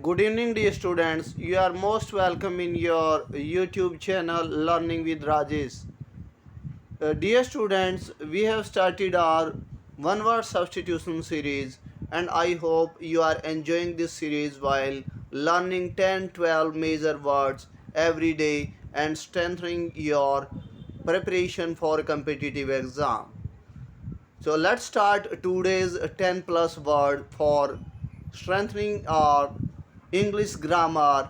Good evening, dear students. You are most welcome in your YouTube channel Learning with Rajesh. Dear students, we have started our one word substitution series, and I hope you are enjoying this series while learning 10-12 major words every day and strengthening your preparation for a competitive exam. So let's start today's 10 plus word for strengthening our English grammar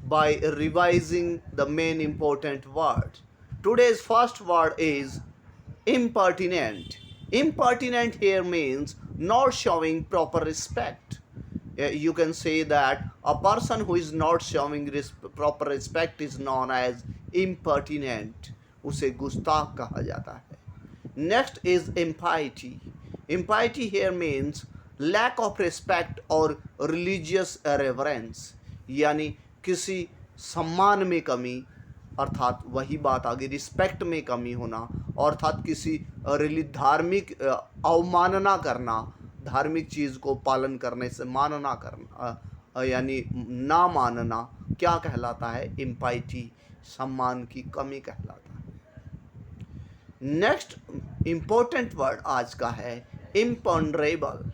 by revising the main important words. Today's first word is impertinent. Impertinent here means not showing proper respect. You can say that a person who is not showing proper respect is known as impertinent. उसे गुस्ताख कहा जाता है. Next is impiety. Impiety here means lack of respect or religious reverence, यानी किसी सम्मान में कमी, अर्थात वही बात आ गई रिस्पेक्ट में कमी होना, अर्थात किसी धार्मिक अवमानना करना, धार्मिक चीज़ को पालन करने से मानना करना, यानी ना मानना क्या कहलाता है? इम्पाइटी, सम्मान की कमी कहलाता है. नेक्स्ट इम्पोर्टेंट वर्ड आज का है imponderable.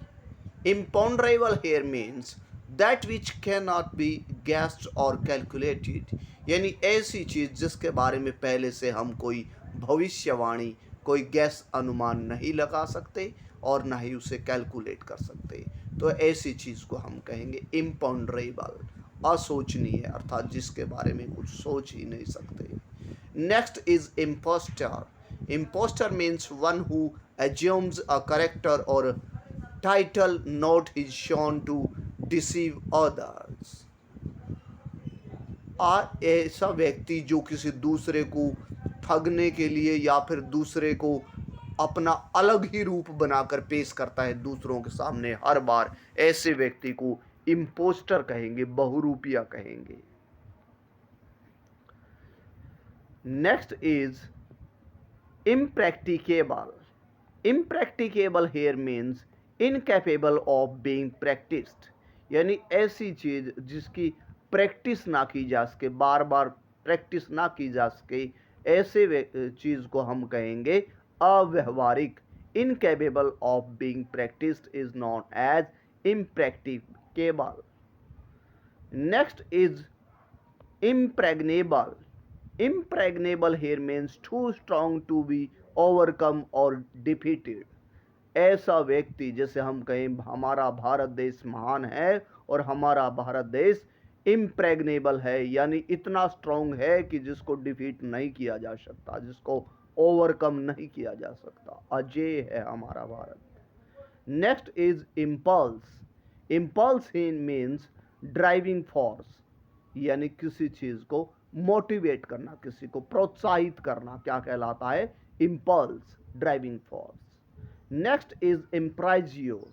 Imponderable here means that which can not be guessed or calculated, यानी ऐसी चीज़ जिसके बारे में पहले से हम कोई भविष्यवाणी, कोई गैस अनुमान नहीं लगा सकते और ना ही उसे कैलकुलेट कर सकते. तो ऐसी चीज़ को हम कहेंगे इम्पॉन्डरेबल, असोचनीय, अर्थात जिसके बारे में कुछ सोच ही नहीं सकते. Next is imposter. Imposter means one who assumes a character or title not is shown to deceive others. ऐसा व्यक्ति जो किसी दूसरे को ठगने के लिए या फिर दूसरे को अपना अलग ही रूप बनाकर पेश करता है दूसरों के सामने हर बार, ऐसे व्यक्ति को इम्पोस्टर कहेंगे, बहुरूपिया कहेंगे. Next is impracticable. Impracticable here means incapable of being practiced, यानी ऐसी चीज़ जिसकी प्रैक्टिस ना की जा सके, बार बार प्रैक्टिस ना की जा सके, ऐसे चीज़ को हम कहेंगे अव्यवहारिक. incapable of being practiced is known as impracticable. Next is impregnable. Impregnable here means too strong to be overcome or defeated. ऐसा व्यक्ति जैसे हम कहें हमारा भारत देश महान है और हमारा भारत देश इम्प्रेग्नेबल है, यानी इतना स्ट्रांग है कि जिसको डिफीट नहीं किया जा सकता, जिसको ओवरकम नहीं किया जा सकता, अजेय है हमारा Bharat. Next is impulse. Impulse means driving force, यानी किसी चीज़ को मोटिवेट करना, किसी को प्रोत्साहित करना क्या कहलाता है? Impulse, driving force. Next is impresario.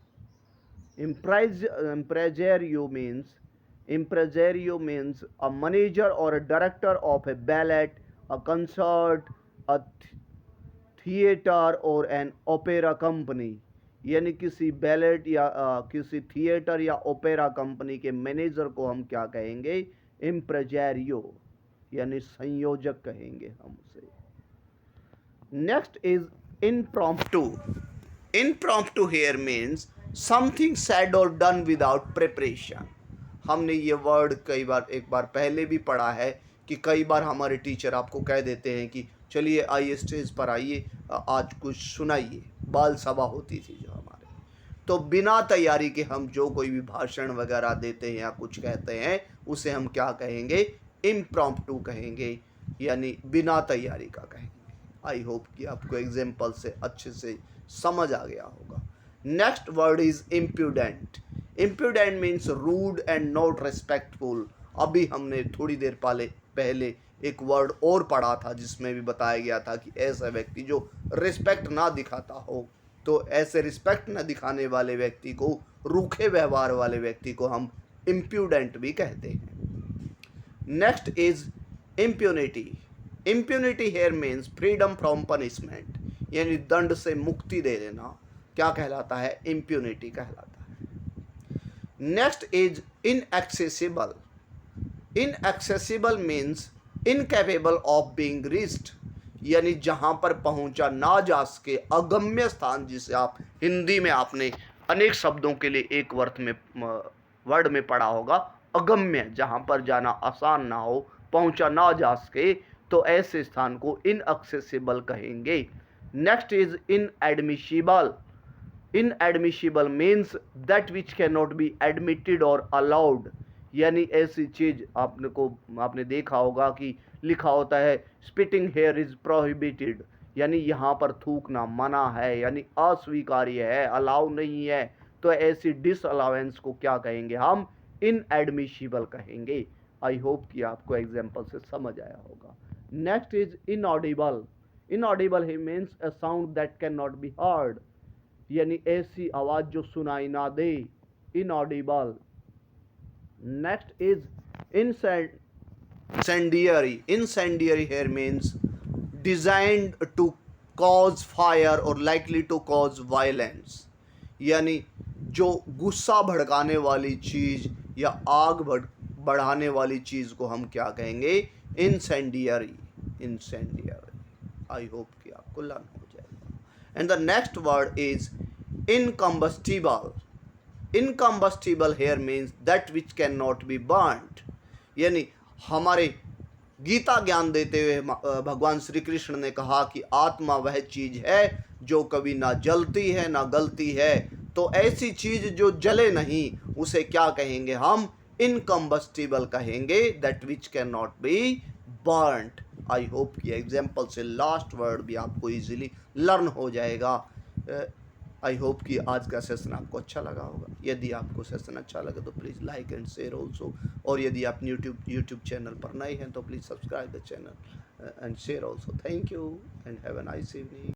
Impresario means a manager or a director of a ballet, a concert, a theatre or an opera company, यानी किसी बैलेट या किसी थिएटर या ओपेरा कंपनी के मैनेजर को हम क्या कहेंगे? इम्प्रेजेरियो, यानी संयोजक कहेंगे हम उसे. Next is impromptu. Impromptu here means something said or done without preparation. हमने ये वर्ड कई बार, एक बार पहले भी पढ़ा है कि कई बार हमारे टीचर आपको कह देते हैं कि चलिए आइए स्टेज पर आइए, आज कुछ सुनाइए. बाल सभा होती थी जो हमारे, तो बिना तैयारी के हम जो कोई भी भाषण वगैरह देते हैं या कुछ कहते हैं उसे हम क्या कहेंगे? इम्प्रॉम्प्टू कहेंगे, यानी बिना तैयारी का कहेंगे. आई होप कि आपको एग्जाम्पल से अच्छे से समझ आ गया होगा. Next word is impudent. Impudent means rude and not respectful. अभी हमने थोड़ी देर पहले एक वर्ड और पढ़ा था जिसमें भी बताया गया था कि ऐसा व्यक्ति जो रिस्पेक्ट ना दिखाता हो, तो ऐसे रिस्पेक्ट न दिखाने वाले व्यक्ति को, रूखे व्यवहार वाले व्यक्ति को हम इम्प्यूडेंट भी कहते हैं. Next is impunity. Impunity here means freedom from punishment, यानी दंड से मुक्ति दे देना क्या कहलाता है? इम्प्यूनिटी कहलाता है. Next is inaccessible. Inaccessible means incapable of being reached, यानी जहाँ पर पहुँचा ना जा सके, अगम्य स्थान, जिसे आप हिंदी में आपने अनेक शब्दों के लिए एक वर्ड में पढ़ा होगा, अगम्य, जहाँ पर जाना आसान ना हो, पहुँचा ना जा सके, तो ऐसे स्थान को इनएक्सेसिबल कहेंगे। Next is inadmissible. Inadmissible means that which can not be admitted or allowed, यानी ऐसी चीज आपने देखा होगा कि लिखा होता है स्पिटिंग हेयर इज प्रोहिबिटेड, यानी यहाँ पर थूकना मना है, यानी अस्वीकार्य है, अलाउ नहीं है, तो ऐसी डिसअलाउंस को क्या कहेंगे हम? इनएडमिशिबल कहेंगे। आई होप कि आपको एग्जाम्पल से समझ आया होगा। Next is inaudible. Inaudible here means a sound that can not be heard, यानी ऐसी आवाज जो सुनाई ना दे, inaudible. Next is incendiary. Incendiary here means designed to cause fire or likely to cause violence, यानी जो गुस्सा भड़काने वाली चीज या आग बढ़ाने वाली चीज को हम क्या कहेंगे? इंसेंडियरी. इंसेंडियरी. आई होप कि आपको लर्न हो जाएगा। And the next word is incombustible. Incombustible here means that which can not be burned, यानी हमारे गीता ज्ञान देते हुए भगवान श्री कृष्ण ने कहा कि आत्मा वह चीज है जो कभी ना जलती है ना गलती है, तो ऐसी चीज जो जले नहीं उसे क्या कहेंगे हम? इनकम्बस्टिबल कहेंगे, that which can not be burned. I hope कि एग्जाम्पल से लास्ट वर्ड भी आपको इजीली लर्न हो जाएगा। आई होप कि आज का सेशन आपको अच्छा लगा होगा। यदि आपको सेशन अच्छा लगे तो please like and share also, और यदि आप यूट्यूब चैनल पर नए हैं तो please subscribe the channel and share also. Thank you and have a nice evening.